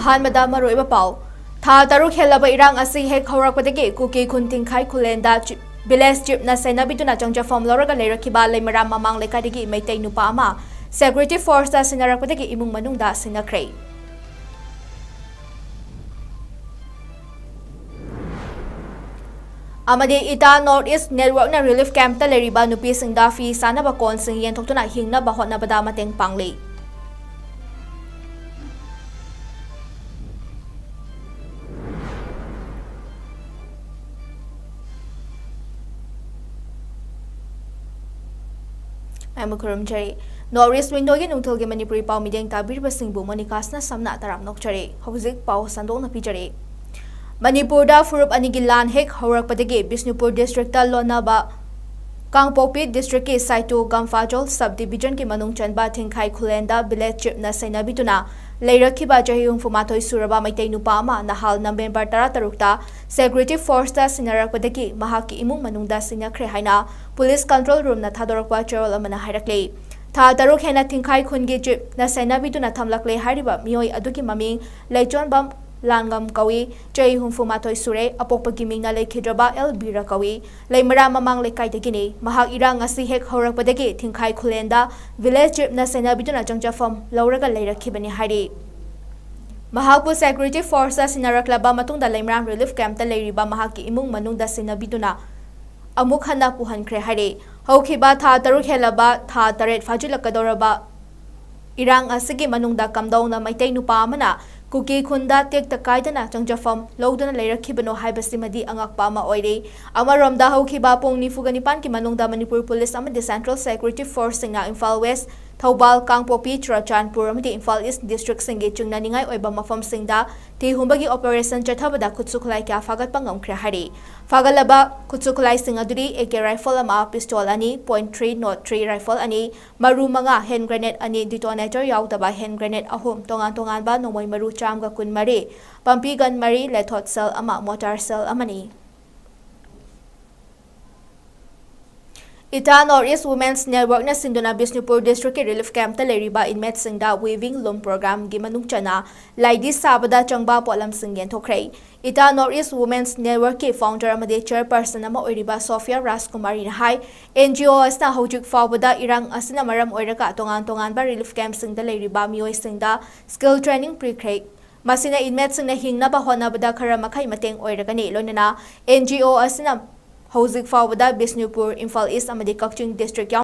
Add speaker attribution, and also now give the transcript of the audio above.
Speaker 1: ꯑꯍꯥꯟꯕꯗ ꯃꯔꯨꯑꯣꯏꯕ ꯄꯥꯎ ꯊꯥ ꯇꯔꯨꯛ ꯍꯦꯜꯂꯕ ꯏꯔꯥꯡ ꯑꯁꯤ ꯍꯦꯛ ꯍꯧꯔꯛꯄꯗꯒꯤ ꯀꯨꯀꯤ ꯈꯨꯟ ꯊꯤꯡꯈꯥꯏꯈꯨꯂꯦꯟꯗ ꯚꯤꯂꯦꯖ ꯆꯤꯞꯅ ꯁꯦꯟꯅꯕꯤꯗꯨꯅ ꯆꯪꯖꯐꯝ ꯂꯧꯔꯒ ꯂꯩꯔꯛꯈꯤꯕ ꯂꯩꯃꯔꯥꯝ ꯃꯃꯥꯡ ꯂꯩꯀꯥꯏꯗꯒꯤ ꯃꯩꯇꯩ ꯅꯨꯄꯥ ꯑꯃ ꯁꯦꯀ꯭ꯌꯨꯔꯤꯇꯤ ꯐꯣꯔꯁꯇ ꯁꯤꯟꯅꯔꯛꯄꯗꯒꯤ ꯏꯃꯨꯡ ꯃꯅꯨꯡꯗ ꯁꯤꯟꯅꯈ꯭ꯔꯦ꯫ ꯑꯃꯗꯤ ꯏꯇꯥ ꯅꯣꯔꯠ ꯏꯁ ꯅꯦꯠꯋꯥꯔꯛꯅ ꯔꯤꯂꯤꯐ ꯀꯦꯝꯞꯇ ꯂꯩꯔꯤꯕ ꯅꯨꯄꯤꯁꯤꯡꯗ ꯐꯤ ꯁꯥꯅꯕ ꯀꯣꯟꯁꯤꯡ ꯌꯦꯟꯊꯣꯛꯇꯨꯅ ꯍꯤꯡꯅꯕ ꯍꯣꯠꯅꯕꯗ ꯃꯇꯦꯡ ꯄꯥꯡꯂꯤ꯫ ꯅꯣꯔꯠ ꯏꯁ ꯋꯤꯟꯗꯣꯒꯤ ꯅꯨꯡꯊꯤꯜꯒꯤ ꯃꯅꯤꯄꯨꯔꯤ ꯄꯥꯎ ꯃꯤꯠꯌꯦꯡ ꯇꯥꯕꯤꯔꯤꯕꯁꯤꯡꯕꯨ ꯃꯣꯅꯤꯀꯥꯁꯅ ꯁꯝꯅ ꯇꯔꯥꯝ ꯅꯣꯛꯆꯔꯤ꯫ ꯍꯧꯖꯤꯛ ꯄꯥꯎ ꯁꯟꯗꯣꯛꯅ ꯄꯤꯖꯔꯤ꯫ ꯃꯅꯤꯄꯨꯔꯗ ꯐꯨꯔꯨꯞ ꯑꯅꯤꯒꯤ ꯂꯥꯟ ꯍꯦꯛ ꯍꯧꯔꯛꯄꯗꯒꯤ ꯕꯤꯁꯅꯨꯄꯨꯔ ꯗꯤꯁꯇ꯭ꯔꯤꯛꯇ ꯂꯣꯟꯅꯕ ꯀꯥꯡꯄꯣꯛꯄꯤ ꯗꯤꯁꯇ꯭ꯔꯤꯛꯀꯤ ꯁꯥꯏꯇꯨ-ꯒꯝꯐꯥꯖꯣꯜ ꯁꯕ ꯗꯤꯕꯤꯖꯟꯒꯤ ꯃꯅꯨꯡ ꯆꯟꯕ ꯊꯤꯡꯈꯥꯏꯈꯨꯂꯦꯟꯗ ꯚꯤꯂꯦꯖ ꯆꯤꯞꯅ ꯁꯦꯟꯅꯕꯤꯗꯨꯅ ꯂꯩꯔꯛꯈꯤꯕ ꯆꯍꯤ 64 ꯁꯨꯔꯕ ꯃꯩꯇꯩ ꯅꯨꯄꯥ ꯑꯃ ꯅꯍꯥꯜ ꯅꯕꯦꯝꯕꯔ 16ꯇ ꯁꯦꯀ꯭ꯌꯨꯔꯤꯇꯤ ꯐꯣꯔꯁꯇ ꯁꯤꯟꯅꯔꯛꯄꯗꯒꯤ ꯃꯍꯥꯛꯀꯤ ꯏꯃꯨꯡ ꯃꯅꯨꯡꯗ ꯁꯤꯟꯅꯈ꯭ꯔꯦ ꯍꯥꯏꯅ ꯄꯨꯂꯤꯁ ꯀꯟꯇ꯭ꯔꯣꯜ ꯔꯨꯝꯅ ꯊꯥꯗꯣꯔꯛꯄ ꯆꯦꯔꯣꯜ ꯑꯃꯅ ꯍꯥꯏꯔꯛꯂꯤ꯫ ꯊꯥ ꯇꯔꯨꯛ ꯍꯦꯟꯅ ꯊꯤꯡꯈꯥꯏ ꯈꯨꯟꯒꯤ ꯆꯤꯞꯅ ꯁꯦꯟꯅꯕꯤꯗꯨꯅ ꯊꯝꯂꯛꯂꯦ ꯍꯥꯏꯔꯤꯕ ꯃꯤꯑꯣꯏ ꯑꯗꯨꯒꯤ ꯃꯃꯤꯡ ꯂꯩꯆꯣꯟꯕꯝ ꯀꯧꯏ, ꯆꯍꯤ 64 ꯁꯨꯔꯦ, ꯑꯄꯣꯛꯄꯒꯤ ꯃꯤꯡꯅ ꯂꯩꯈꯤꯗ꯭ꯔꯕ ꯑꯦꯜ.ꯕꯤꯔ ꯀꯧꯏ, ꯂꯩꯃꯔꯥꯝ ꯃꯃꯥꯡ ꯂꯩꯀꯥꯏꯗꯒꯤꯅꯤ꯫ ꯃꯍꯥꯛ ꯏꯔꯥꯡ ꯑꯁꯤ ꯍꯦꯛ ꯍꯧꯔꯛꯄꯗꯒꯤ ꯊꯤꯡꯈꯥꯏꯈꯨꯂꯦꯟꯗ ꯚꯤꯂꯦꯖ ꯆꯤꯞꯅ ꯁꯦꯟꯅꯕꯤꯗꯨꯅ ꯆꯪꯖꯐꯝ ꯂꯧꯔꯒ ꯂꯩꯔꯛꯈꯤꯕꯅꯤ ꯍꯥꯏꯔꯤ꯫ ꯃꯍꯥꯛꯄꯨ ꯁꯦꯀ꯭ꯌꯨꯔꯤꯇꯤ ꯐꯣꯔꯁꯇ ꯁꯤꯟꯅꯔꯛꯂꯕ ꯃꯇꯨꯡꯗ ꯂꯩꯃꯔꯥꯝ ꯔꯤꯂꯤꯐ ꯀꯦꯝꯞꯇ ꯂꯩꯔꯤꯕ ꯃꯍꯥꯛꯀꯤ ꯏꯃꯨꯡ ꯃꯅꯨꯡꯗ ꯁꯤꯟꯅꯕꯤꯗꯨꯅ ꯑꯃꯨꯛ ꯍꯟꯅ ꯄꯨꯍꯟꯈ꯭ꯔꯦ ꯍꯥꯏꯔꯤ꯫ ꯍꯧꯈꯤꯕ ꯊꯥ ꯇꯔꯨꯛ ꯍꯦꯜꯂꯕ ꯊꯥ 8 ꯐꯥꯖꯤꯜꯂꯛꯀꯗꯧꯔꯕ ꯏꯔꯥꯡ ꯑꯁꯤꯒꯤ ꯃꯅꯨꯡꯗ ꯀꯝꯗꯧꯅ ꯃꯩꯇꯩ ꯅꯨꯄꯥ ꯑꯃꯅ ꯀꯨꯀꯤ ꯈꯨꯟꯗ ꯇꯦꯛꯇ ꯀꯥꯏꯗꯅ ꯆꯪꯖꯐꯝ ꯂꯧꯗꯨꯅ ꯂꯩꯔꯛꯈꯤꯕꯅꯣ ꯍꯥꯏꯕꯁꯤꯃꯗꯤ ꯑꯉꯛꯄ ꯑꯃ ꯑꯣꯏꯔꯤ꯫ ꯑꯃꯔꯣꯝꯗ ꯍꯧꯈꯤꯕ ꯄꯨꯡ 49ꯒꯤ ꯃꯅꯨꯡꯗ ꯃꯅꯤꯄꯨꯔ ꯄꯨꯂꯤꯁ ꯑꯃꯗꯤ ꯁꯦꯟꯇ꯭ꯔꯦꯜ ꯁꯦꯀ꯭ꯌꯨꯔꯤꯇꯤ ꯐꯣꯔꯁꯁꯤꯡꯅ ꯏꯝꯐꯥꯜ ꯋꯦꯁ, ꯊꯧꯕꯥꯜ, ꯀꯥꯡꯄꯣꯛꯄꯤ, ꯆꯨꯔꯆꯥꯟꯄꯨꯔ ꯑꯃꯗꯤ ꯏꯝꯐꯥꯜ ꯏꯁ ꯗꯤꯁꯇ꯭ꯔꯤꯛꯁꯤꯡꯒꯤ ꯆꯤꯡꯅꯅꯤꯡꯉꯥꯏ ꯑꯣꯏꯕ ꯃꯐꯝꯁꯤꯡꯗ ꯊꯤ ꯍꯨꯝꯕꯒꯤ ꯑꯣꯄꯔꯦꯁꯟ ꯆꯠꯊꯕꯗ ꯈꯨꯠꯁꯨ ꯈꯨꯠꯂꯥꯏ ꯀꯌꯥ ꯐꯥꯒꯠꯄ ꯉꯝꯈ꯭ꯔꯦ ꯍꯥꯏꯔꯤ꯫ ꯐꯥꯒꯠꯂꯕ ꯈꯨꯠꯁꯨ ꯈꯨꯠꯂꯥꯏꯁꯤꯡ ꯑꯗꯨꯗꯤ AK ꯔꯥꯏꯐꯜ ꯑꯃ, ꯄꯤꯁꯇꯣꯜ 2, .303 ꯔꯥꯏꯐꯜ 2, ꯃꯔꯨ 5, ꯍꯦꯟ ꯒ꯭ꯔꯦꯅꯦꯗ 2, ꯗꯤꯇꯣꯅꯦꯇꯔ ꯌꯥꯎꯗꯕ ꯍꯦꯟ ꯒ꯭ꯔꯦꯅꯦꯗ 3, ꯇꯣꯉꯥꯟ-ꯇꯣꯉꯥꯟꯕ ꯅꯣꯡꯃꯩ ꯃꯔꯨ 124, ꯄꯝꯄꯤ ꯒꯟ 4, ꯂꯦꯊꯣꯠ ꯁꯦꯜ 1, ꯃꯣꯔꯇꯥꯔ ꯁꯦꯜ 1ꯅꯤ꯫ ꯏꯇꯥ ꯅꯣꯔꯠ ꯏꯁ ꯋꯨꯃꯦꯟꯁ ꯅꯦꯠꯋꯥꯔꯛꯅ ꯁꯤꯟꯗꯨꯅ ꯕꯤꯁꯅꯨꯄꯨꯔ ꯗꯤꯁꯇ꯭ꯔꯤꯛꯀꯤ ꯔꯤꯂꯤꯐ ꯀꯦꯝꯞꯇ ꯂꯩꯔꯤꯕ ꯏꯟꯃꯦꯠꯁꯤꯡꯗ ꯋꯤꯚꯤꯡ ꯂꯨꯝ ꯄ꯭ꯔꯣꯒ꯭ꯔꯥꯝꯒꯤ ꯃꯅꯨꯡ ꯆꯟꯅ ꯂꯥꯏꯙꯤ ꯁꯥꯕꯗ ꯆꯪꯕ ꯄꯣꯠꯂꯝꯁꯤꯡ ꯌꯦꯟꯊꯣꯛꯈ꯭ꯔꯦ꯫ ꯏꯇꯥ ꯅꯣꯔꯠ ꯏꯁ ꯋꯨꯃꯦꯟꯁ ꯅꯦꯠꯋꯥꯔꯛꯀꯤ ꯐꯥꯎꯟꯗꯔ ꯑꯃꯗꯤ ꯆꯦꯌꯔꯄꯔꯁꯟ ꯑꯃ ꯑꯣꯏꯔꯤꯕ ꯁꯣꯐꯤꯌꯥ ꯔꯥꯖꯀꯨꯃꯥꯔꯤꯅ ꯍꯥꯏ NGO ꯑꯁꯤꯅ ꯍꯧꯖꯤꯛ ꯐꯥꯎꯕꯗ ꯏꯔꯥꯡ ꯑꯁꯤꯅ ꯃꯔꯝ ꯑꯣꯏꯔꯒ ꯇꯣꯉꯥꯟ-ꯇꯣꯉꯥꯟꯕ ꯔꯤꯂꯤꯐ ꯀꯦꯝꯞꯁꯤꯡꯗ ꯂꯩꯔꯤꯕ ꯃꯤꯑꯣꯏꯁꯤꯡꯗ ꯁ꯭ꯀꯤꯜ ꯇ꯭ꯔꯦꯅꯤꯡ ꯄꯤꯈ꯭ꯔꯦ꯫ ꯃꯁꯤꯅ ꯏꯟꯃꯦꯠꯁꯤꯡꯅ ꯍꯤꯡꯅꯕ ꯍꯣꯠꯅꯕꯗ ꯈꯔ ꯃꯈꯩ ꯃꯇꯦꯡ ꯑꯣꯏꯔꯒꯅꯤ꯫ ꯂꯣꯏꯅꯅ NGO ꯑꯁꯤꯅ ꯍꯧꯖꯤꯛ ꯐꯥꯎꯕꯗ ꯕꯤꯁꯅꯨꯄꯨꯔ, ꯏꯝꯐꯥꯜ ꯏꯁ ꯑꯃꯗꯤ ꯀꯛꯆꯤꯡ ꯗꯤꯁꯇ꯭ꯔꯤꯛ